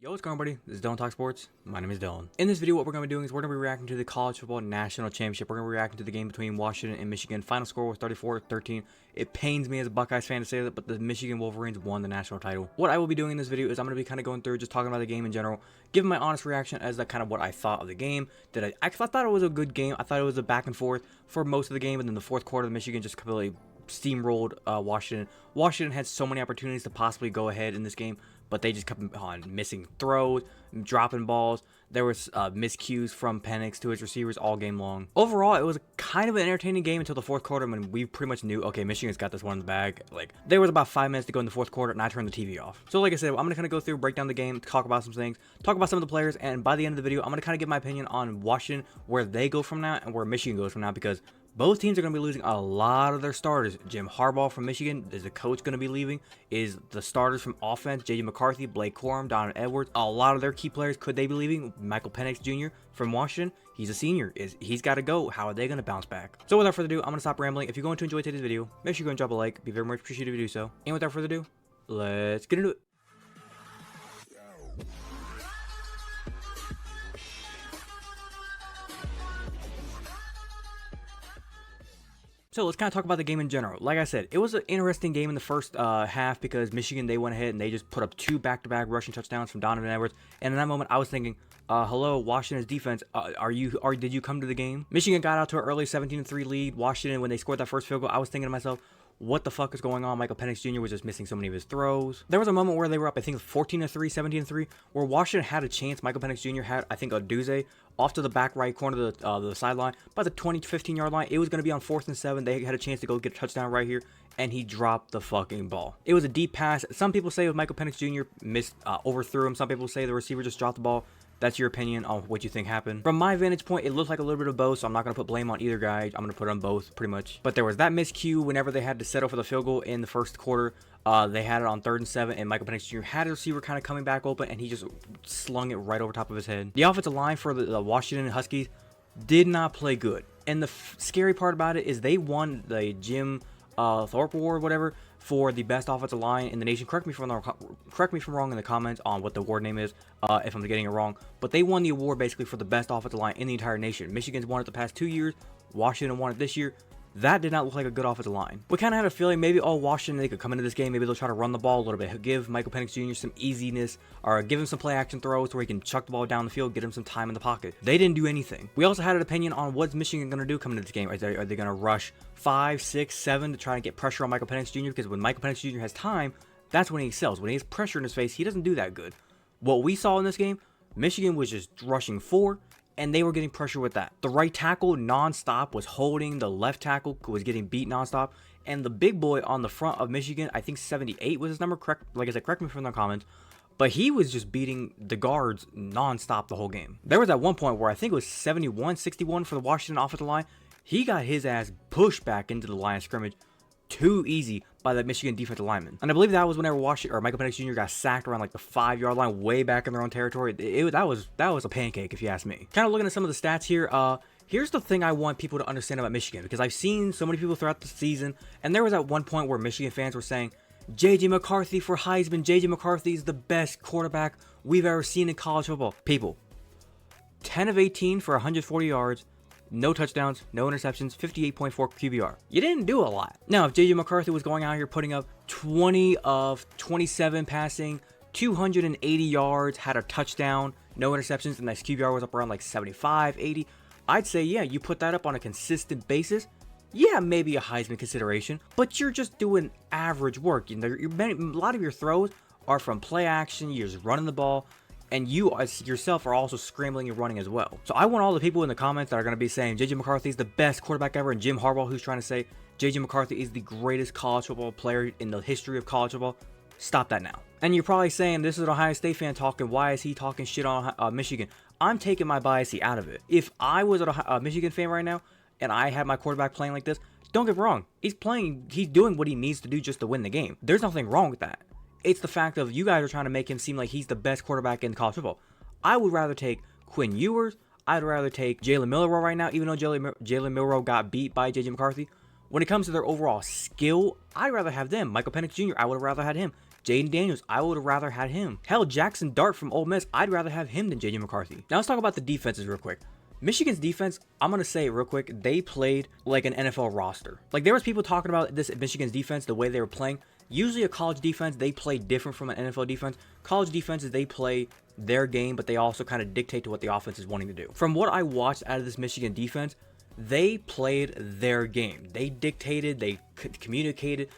Yo, what's going on, buddy? This is Dylan Talk Sports. My name is Dylan. In this video, what we're going to be doing is we're going to be reacting to the College Football National Championship. We're going to be reacting to the game between Washington and Michigan. Final score was 34-13. It pains me as a Buckeyes fan to say that, but the Michigan Wolverines won the national title. What I will be doing in this video is I'm going to be kind of going through, just talking about the game in general, giving my honest reaction as to kind of what I thought of the game. I thought it was a good game. I thought it was a back and forth for most of the game, and then the fourth quarter, the Michigan just completely steamrolled Washington. Washington had so many opportunities to possibly go ahead in this game, but they just kept on missing throws, dropping balls. There was miscues from Penix to his receivers all game long. Overall, it was kind of an entertaining game until the fourth quarter when we pretty much knew, okay, Michigan's got this one in the bag. Like, there was about 5 minutes to go in the fourth quarter, and I turned the TV off. So like I said, I'm going to kind of go through, break down the game, talk about some things, talk about some of the players, and by the end of the video, I'm going to kind of give my opinion on Washington, where they go from now, and where Michigan goes from now, because both teams are going to be losing a lot of their starters. Jim Harbaugh from Michigan is the coach going to be leaving. Is the starters from offense, J.J. McCarthy, Blake Corum, Donovan Edwards. A lot of their key players, could they be leaving? Michael Penix Jr. from Washington, he's a senior. He's got to go. How are they going to bounce back? So without further ado, I'm going to stop rambling. If you're going to enjoy today's video, make sure you go and drop a like. Be very much appreciated if you do so. And without further ado, let's get into it. So let's kind of talk about the game in general. Like I said, it was an interesting game in the first half because Michigan, they went ahead and they just put up 2 back-to-back rushing touchdowns from Donovan Edwards. And in that moment, I was thinking, hello, Washington's defense, did you come to the game? Michigan got out to an early 17-3 lead. Washington, when they scored that first field goal, I was thinking to myself, what the fuck is going on? Michael Penix Jr. was just missing so many of his throws. There was a moment where they were up, I think 14-3, 17-3, where Washington had a chance. Michael Penix Jr. had, I think, a doozy off to the back right corner of the sideline, by the 20-15 yard line. It was going to be on 4th and 7. They had a chance to go get a touchdown right here, and he dropped the fucking ball. It was a deep pass. Some people say Michael Penix Jr. overthrew him. Some people say the receiver just dropped the ball. That's your opinion on what you think happened. From my vantage point, it looked like a little bit of both, so I'm not going to put blame on either guy. I'm going to put it on both, pretty much. But there was that miscue whenever they had to settle for the field goal in the first quarter. They had it on 3rd and 7, and Michael Penix Jr. had a receiver kind of coming back open, and he just slung it right over top of his head. The offensive line for the Washington Huskies did not play good. And the scary part about it is they won the Jim Thorpe Award, whatever, for the best offensive line in the nation. Correct me if I'm wrong in the comments on what the award name is, if I'm getting it wrong. But they won the award basically for the best offensive line in the entire nation. Michigan's won it the past 2 years. Washington won it this year. That did not look like a good offensive line. We kind of had a feeling maybe, oh, Washington, they could come into this game. Maybe they'll try to run the ball a little bit. Give Michael Penix Jr. some easiness, or give him some play action throws where he can chuck the ball down the field, get him some time in the pocket. They didn't do anything. We also had an opinion on what's Michigan going to do coming into this game. Are they going to rush 5, 6, 7 to try and get pressure on Michael Penix Jr.? Because when Michael Penix Jr. has time, that's when he excels. When he has pressure in his face, he doesn't do that good. What we saw in this game, Michigan was just rushing 4, and they were getting pressure with that. The right tackle nonstop was holding. The left tackle was getting beat nonstop. And the big boy on the front of Michigan, I think 78 was his number. Correct, like I said, correct me from the comments. But he was just beating the guards nonstop the whole game. There was at one point where I think it was 71-61 for the Washington offensive line. He got his ass pushed back into the line of scrimmage too easy by the Michigan defensive lineman. And I believe that was whenever Michael Penix Jr. got sacked around like the 5 yard line, way back in their own territory. That was a pancake, if you ask me. Kind of looking at some of the stats here. Here's the thing I want people to understand about Michigan, because I've seen so many people throughout the season, and there was at one point where Michigan fans were saying, J.J. McCarthy for Heisman. J.J. McCarthy is the best quarterback we've ever seen in college football. People, 10 of 18 for 140 yards, no touchdowns, no interceptions, 58.4 QBR. You didn't do a lot. Now, if J.J. McCarthy was going out here putting up 20 of 27 passing, 280 yards, had a touchdown, no interceptions, and that QBR was up around like 75, 80, I'd say, yeah, you put that up on a consistent basis, yeah, maybe a Heisman consideration, but you're just doing average work. You know, a lot of your throws are from play action, you're just running the ball, and you as yourself are also scrambling and running as well. So I want all the people in the comments that are going to be saying J.J. McCarthy is the best quarterback ever, and Jim Harbaugh who's trying to say J.J. McCarthy is the greatest college football player in the history of college football, stop that now. And you're probably saying, this is an Ohio State fan talking, why is he talking shit on Michigan? I'm taking my bias out of it. If I was a Michigan fan right now, and I had my quarterback playing like this, don't get me wrong, he's doing what he needs to do just to win the game. There's nothing wrong with that. It's the fact of you guys are trying to make him seem like he's the best quarterback in college football. I would rather take Quinn Ewers. I'd rather take Jalen Milroe right now, even though Jalen Milroe got beat by J.J. McCarthy. When it comes to their overall skill, I'd rather have them. Michael Penix Jr., I would have rather had him. Jaden Daniels, I would have rather had him. Hell, Jackson Dart from Ole Miss, I'd rather have him than J.J. McCarthy. Now let's talk about the defenses real quick. Michigan's defense, I'm going to say it real quick, they played like an NFL roster. Like, there was people talking about this Michigan's defense, the way they were playing. Usually a college defense, they play different from an NFL defense. College defenses, they play their game, but they also kind of dictate to what the offense is wanting to do. From what I watched out of this Michigan defense, they played their game. They dictated, they communicated.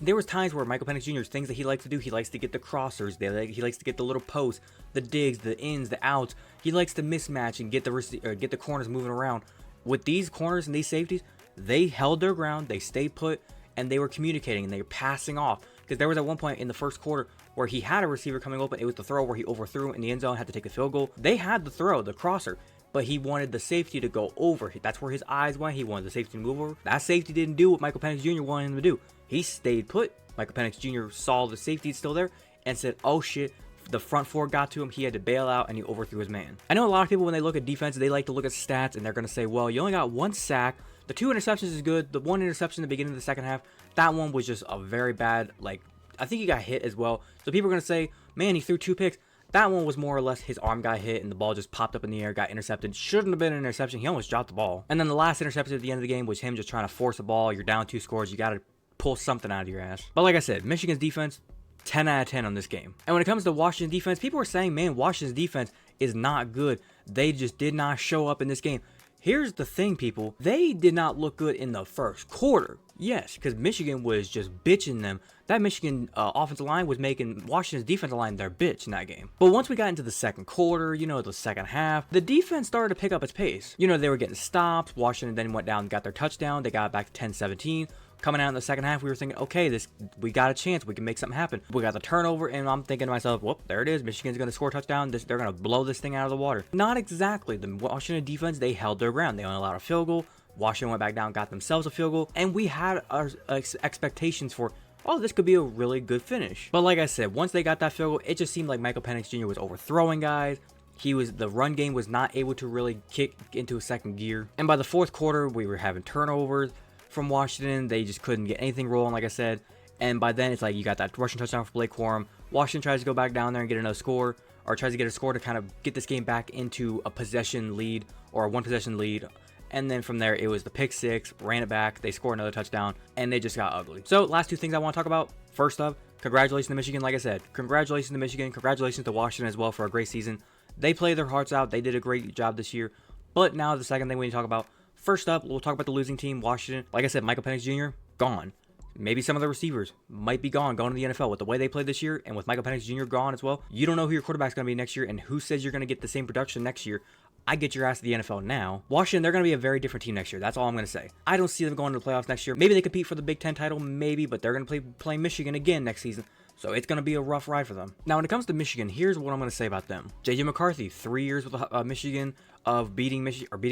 There was times where Michael Penix Jr.'s things that he likes to do, he likes to get the crossers, he likes to get the little posts, the digs, the ins, the outs. He likes to mismatch and get the corners moving around. With these corners and these safeties, they held their ground, they stayed put, and they were communicating and they were passing off. Because there was at one point in the first quarter where he had a receiver coming open. It was the throw where he overthrew in the end zone, had to take a field goal. They had the throw, the crosser, but he wanted the safety to go over. That's where his eyes went. He wanted the safety to move over. That safety didn't do what Michael Penix Jr. wanted him to do. He stayed put. Michael Penix Jr. saw the safety still there and said, oh shit, the front four got to him. He had to bail out and he overthrew his man. I know a lot of people, when they look at defense, they like to look at stats and they're going to say, well, you only got 1 sack. The 2 interceptions is good. The 1 interception in the beginning of the second half, that one was just a very bad, I think he got hit as well. So people are going to say, man, he threw 2 picks. That one was more or less his arm got hit and the ball just popped up in the air, got intercepted. Shouldn't have been an interception. He almost dropped the ball. And then the last interception at the end of the game was him just trying to force a ball. You're down 2 scores. You got to pull something out of your ass. But like I said, Michigan's defense, 10 out of 10 on this game. And when it comes to Washington's defense, people are saying, man, Washington's defense is not good. They just did not show up in this game. Here's the thing, people. They did not look good in the first quarter. Yes, because Michigan was just bitching them. That Michigan offensive line was making Washington's defensive line their bitch in that game. But once we got into the second quarter, the second half, the defense started to pick up its pace. They were getting stops. Washington then went down and got their touchdown. They got back to 10-17. Coming out in the second half, we were thinking, okay, we got a chance. We can make something happen. We got the turnover, and I'm thinking to myself, whoop, there it is. Michigan's going to score a touchdown. They're going to blow this thing out of the water. Not exactly. The Washington defense, they held their ground. They only allowed a field goal. Washington went back down, got themselves a field goal, and we had our expectations for, oh, this could be a really good finish. But like I said, once they got that field goal, it just seemed like Michael Penix Jr. was overthrowing guys. The run game was not able to really kick into a second gear. And by the fourth quarter, we were having turnovers from Washington. They just couldn't get anything rolling, like I said. And by then, it's like you got that rushing touchdown for Blake Corum. Washington tries to go back down there and get another score, or tries to get a score to kind of get this game back into a possession lead or a 1-possession lead. And then from there, it was the pick six, ran it back, they scored another touchdown, and they just got ugly. So last 2 things I want to talk about. First up, congratulations to Michigan. Like I said, congratulations to Michigan. Congratulations to Washington as well for a great season. They played their hearts out. They did a great job this year. But now the second thing we need to talk about. First up, we'll talk about the losing team, Washington. Like I said, Michael Penix Jr., gone. Maybe some of the receivers might be going to the NFL. With the way they played this year, and with Michael Penix Jr. gone as well, you don't know who your quarterback's going to be next year, and who says you're going to get the same production next year. I get your ass to the NFL now. Washington, they're going to be a very different team next year. That's all I'm going to say. I don't see them going to the playoffs next year. Maybe they compete for the Big Ten title, maybe, but they're going to play Michigan again next season. So it's going to be a rough ride for them. Now, when it comes to Michigan, here's what I'm going to say about them. J.J. McCarthy, 3 years with Michigan of beating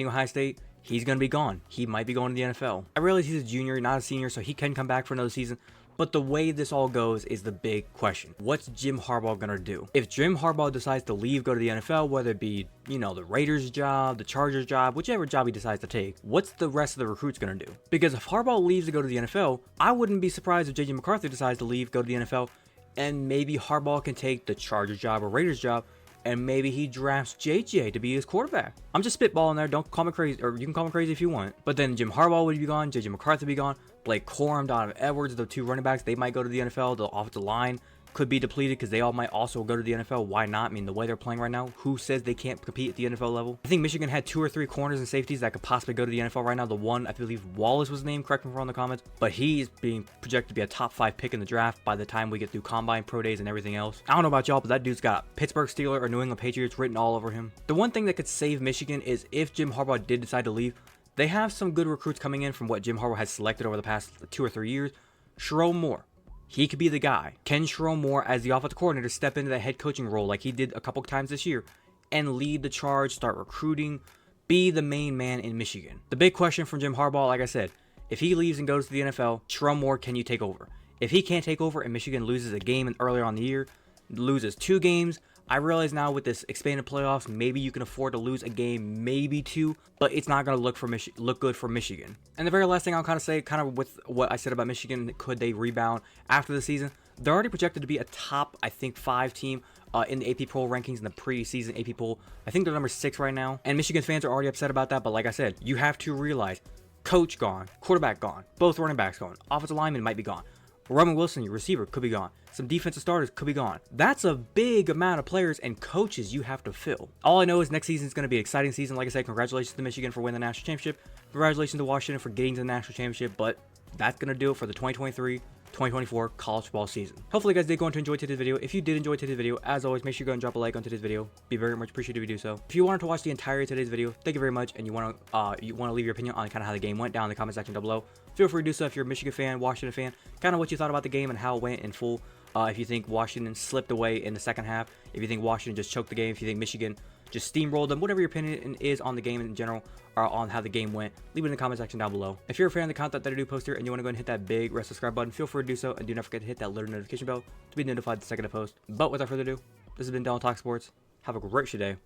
Ohio State. He's going to be gone. He might be going to the NFL. I realize he's a junior, not a senior, so he can come back for another season. But the way this all goes is the big question. What's Jim Harbaugh going to do? If Jim Harbaugh decides to leave, go to the NFL, whether it be, the Raiders job, the Chargers job, whichever job he decides to take, what's the rest of the recruits going to do? Because if Harbaugh leaves to go to the NFL, I wouldn't be surprised if J.J. McCarthy decides to leave, go to the NFL, and maybe Harbaugh can take the Chargers job or Raiders job, and maybe he drafts JJ to be his quarterback. I'm just spitballing there. Don't call me crazy, or you can call me crazy if you want. But then Jim Harbaugh would be gone. JJ McCarthy would be gone. Blake Corum, Donovan Edwards, the 2 running backs, they might go to the NFL. The offensive line could be depleted because they all might also go to the NFL. Why not? I mean, the way they're playing right now, who says they can't compete at the NFL level? I think Michigan had 2 or 3 corners and safeties that could possibly go to the NFL right now. The one, I believe Wallace was named, correct me if I'm wrong in the comments, but he's being projected to be a top 5 pick in the draft by the time we get through combine, pro days, and everything else. I don't know about y'all, but that dude's got Pittsburgh Steelers or New England Patriots written all over him. The one thing that could save Michigan is if Jim Harbaugh did decide to leave, they have some good recruits coming in from what Jim Harbaugh has selected over the past 2 or 3 years. Sherrone Moore. He could be the guy. Can Sherrone Moore, as the offensive coordinator, step into that head coaching role like he did a couple times this year and lead the charge, start recruiting, be the main man in Michigan? The big question from Jim Harbaugh, like I said, if he leaves and goes to the NFL, Sherrone Moore, can you take over? If he can't take over and Michigan loses a game earlier on the year, loses 2 games, I realize now with this expanded playoffs, maybe you can afford to lose a game, maybe 2, but it's not going to look good for Michigan. And the very last thing I'll kind of say, kind of with what I said about Michigan, could they rebound after the season? They're already projected to be a top, I think, 5 team in the AP poll rankings in the preseason AP poll. I think they're number 6 right now. And Michigan fans are already upset about that. But like I said, you have to realize coach gone, quarterback gone, both running backs gone, offensive lineman might be gone. Roman Wilson, your receiver, could be gone. Some defensive starters could be gone. That's a big amount of players and coaches you have to fill. All I know is next season is going to be an exciting season. Like I said, congratulations to Michigan for winning the national championship. Congratulations to Washington for getting to the national championship. But that's going to do it for the 2023-2024 college football season. Hopefully you guys did go on to enjoy today's video. If you did enjoy today's video, as always, make sure you go and drop a like on today's video. Be very much appreciated if you do so. If you wanted to watch the entirety of today's video, thank you very much, and you want to leave your opinion on kind of how the game went down in the comment section down below, feel free to do so. If you're a Michigan fan, Washington fan, kind of what you thought about the game and how it went in full. If you think Washington slipped away in the second half, if you think Washington just choked the game, if you think Michigan just steamrolled them, whatever your opinion is on the game in general or on how the game went, leave it in the comment section down below. If you're a fan of the content that I do post here and you want to go and hit that big red subscribe button, feel free to do so, and do not forget to hit that little notification bell to be notified the second I post. But without further ado, this has been Donald Talk Sports. Have a great day.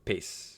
Peace.